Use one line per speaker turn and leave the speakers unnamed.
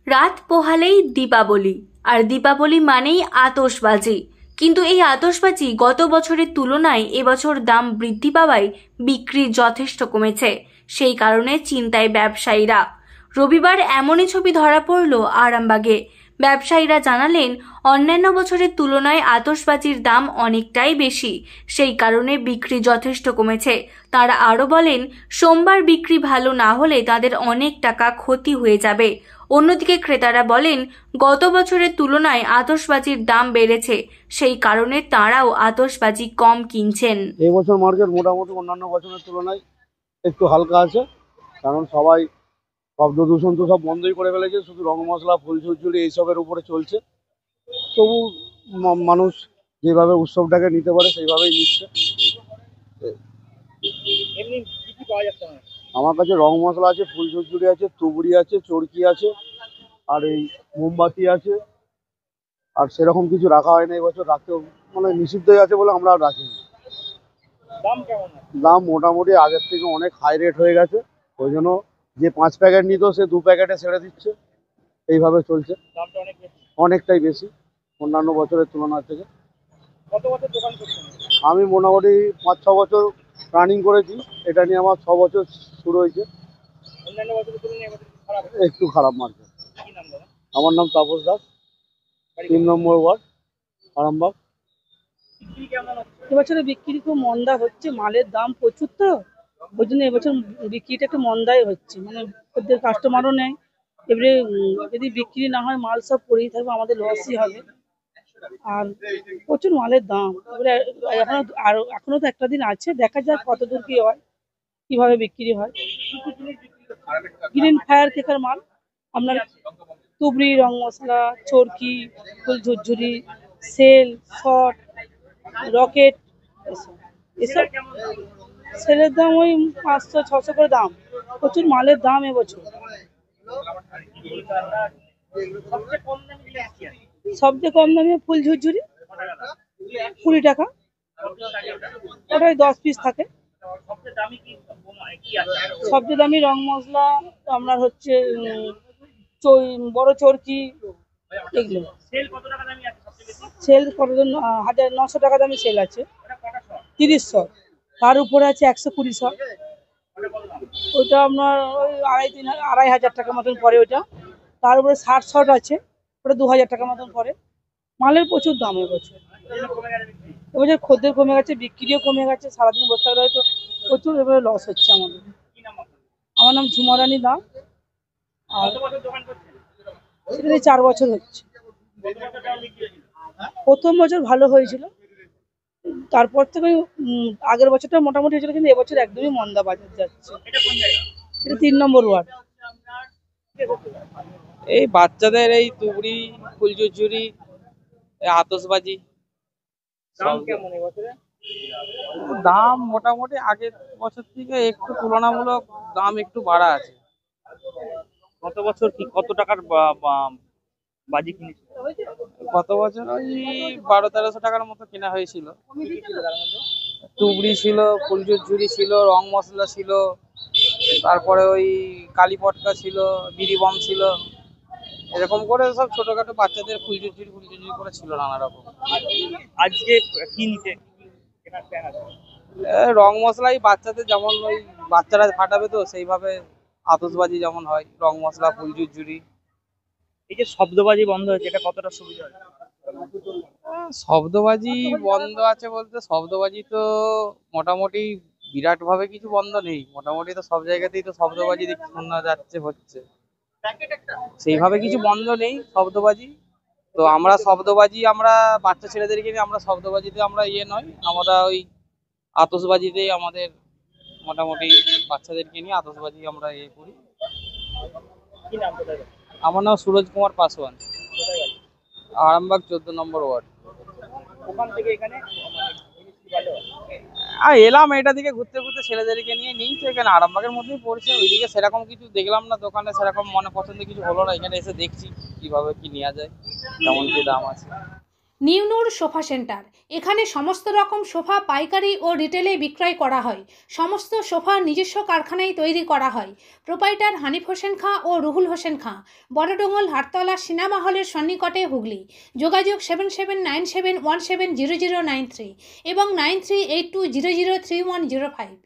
রাত পোহালেই দীপাবলি, আর দীপাবলি মানেই আতশবাজি। কিন্তু এই আতশবাজি গত বছরের তুলনায় এবছর দাম বৃদ্ধি পাওয়ায় বিক্রি যথেষ্ট কমেছে। সেই কারণে চিন্তায় ব্যবসায়ীরা। রবিবার এমনই ছবি ধরা পড়ল আরামবাগে। ব্যবসায়ীরা জানালেন, অন্যান্য বছরের তুলনায় আতশবাজির দাম অনেকটাই বেশি, সেই কারণে বিক্রি যথেষ্ট কমেছে। তারা আরও বলেন, সোমবার বিক্রি ভালো না হলে তাদের অনেক টাকা ক্ষতি হয়ে যাবে। অন্যদিকে ক্রেতারা বলেন, গত বছরের তুলনায় আতশবাজির দাম বেড়েছে, সেই কারণে তারাও আতশবাজি কম কিনছেন।
এই বছর মার্কেট মোটামুটি অন্যান্য বছরের তুলনায় একটু হালকা আছে, কারণ সবাই শব্দ দূষণ তো সব বন্ধই করে ফেলেছে, শুধু রং মশলা ফুল ঝুরঝুরি এইসবের উপরে চলছে। তবু মানুষ যেভাবে উৎসবটাকে নিতে পারে সেইভাবেই নিচ্ছে। আমার কাছে রং মশলা আছে, ফুল ঝুরঝুরি আছে, তুবড়ি আছে, চরকি আছে, আর এই মোমবাতি আছে। আর সেরকম কিছু রাখা হয় না এবছর, রাখতেও মানে নিষিদ্ধই আছে বলে আমরা আর রাখিনি। দাম মোটামুটি আগের থেকে অনেক হাই রেট হয়ে গেছে, ওই জন্য যে 5 প্যাকেট নিত সে 2 প্যাকেটে ছেড়ে দিচ্ছে। এইভাবে চলছে, অনেকটাই বেশি অন্যান্য বছরের তুলনা থেকে। আমি মোটামুটি 5-6 বছর রানিং করেছি, এটা নিয়ে আমার 6 বছর শুরু হয়েছে। একটু খারাপ মার্কেট। আমার নাম তাপস দাস, 3 নম্বর ওয়ার্ড, আরামবাগ।
এবছরে বিক্রি খুব মন্দা হচ্ছে, মালের দাম প্রচুর, তো ওই জন্য এবছর বিক্রিটা একটু মন্দাই হচ্ছে, মানে ওদের কাস্টমারও নেই। এবারে যদি বিক্রি না হয় মাল সব পড়েই থাকবে, আমাদের লসই হবে। আর প্রচুর মালের দাম। এবারে এখনো তো একটা দিন আছে, দেখা যাক কত দূর কি হয়, কিভাবে বিক্রি হয়। গ্রিন ফায়ার কেকের মাল, আপনার তুবড়ি, রং মশলা, চরকি, ফুল ঝুরঝুরি, সেল, শট, রকেট, এসব সেলের দাম ওই 500-600 করে দাম। প্রচুর মালের দাম এবছর। সবচেয়ে কম দামে ফুল ঝুরঝুরি 20 টাকা, ওটাই 10 পিস থাকে। সবচেয়ে দামি রং মশলা আপনার হচ্ছে বড় চরকি, এগুলো। সেল কত, 1900 টাকা দামি সেল আছে, 30 তার উপরে আছে 120। ওইটা আপনার ওই 2,500 টাকার মতন পড়ে ওইটা। তার উপরে 60 আছে, ওটা 2000 টাকার মতন পড়ে। মালের প্রচুর দাম এবছর। এবছর খদ্দের কমে গেছে, বিক্রিও কমে গেছে, সারাদিন বসে থাকলে হয়তো প্রচুর এবারে লস হচ্ছে আমাদের। আমার নাম ঝুমারানী দাস, আর সেটা 4 বছর হচ্ছে। প্রথম বছর ভালো হয়েছিল, তারপর থেকে আগের বছরটা মোটামুটি হয়েছিল, কিন্তু এবছর একদমই মন্দা বাজার যাচ্ছে। এটা 3 নম্বর ওয়ার্ড।
এই বাচ্চাদের এই তুবড়ি, ফুল ঝুরঝুরি, আতশবাজি। দাম মোটামুটি আগের বছর থেকে একটু তুলনামূলক দাম একটু বাড়া আছে।
গত বছর কি কত টাকার বাজি কিনেছিল?
গত বছর ওই 1200-1300 টাকার মতো কেনা হয়েছিল। তুবড়ি ছিল, ফুল ঝুরঝুরি ছিল, রং মশলা ছিল, তারপরে ওই কালী পটকা ছিল, বিড়ি বম ছিল, এরকম করে সব ছোটখাটো বাচ্চাদের ফুল ঝুরঝুরি করে ছিল নানা রকম।
আজকে কি নিতে কেনার প্ল্যান আছে?
রং মশলাই বাচ্চাদের, যেমন ওই বাচ্চারা ফাটাবে তো সেইভাবে আতশবাজি যেমন হয়, রং মশলা, ফুল ঝুরঝুরি।
এই যে শব্দবাজি বন্ধ হয়েছে, এটা কতটা সুবিধা হয়?
শব্দবাজি বন্ধ আছে বলতে, শব্দবাজি তো মোটামুটি বিরাট ভাবে কিছু বন্ধ নেই, মোটামুটি তো সব জায়গাতেই তো শব্দবাজি শোনা যাচ্ছে, হচ্ছে, সেইভাবে কিছু বন্ধ নেই শব্দবাজি। তো আমরা বাচ্চা ছেলেদেরকে নিয়ে আমরা শব্দবাজিতে আমরা নয়, আমরা ওই আতশবাজিতেই আমাদের মোটামুটি বাচ্চাদেরকে নিয়ে আতশবাজি আমরা করি। আমার নাম সুরজ কুমার পাসওয়ান, আরামবাগ 14 নম্বর ওয়ার্ড।
ওখান থেকে এখানে
এলাম এটা দিকে ঘুরতে ঘুরতে, ছেলেদেরকে নিয়ে নিই তো, এখানে আরামবাগের মধ্যেই পড়ছে। ওইদিকে সেরকম কিছু দেখলাম না, দোকানে সেরকম মনে পছন্দ কিছু হলো না, এখানে এসে দেখছি কিভাবে কি নেওয়া যায়, কেমন কি দাম আছে।
নিউনুর সোফা সেন্টার। এখানে সমস্ত রকম সোফা পাইকারি ও রিটেলে বিক্রয় করা হয়। সমস্ত সোফা নিজস্ব কারখানায় তৈরি করা হয়। প্রোপাইটার হানিফ হোসেন খাঁ ও রুহুল হোসেন খাঁ, বড়ডোঙ্গল হাটতলা সিনেমা হলের সন্নিকটে, হুগলি। যোগাযোগ 7797170093 এবং 9382003105।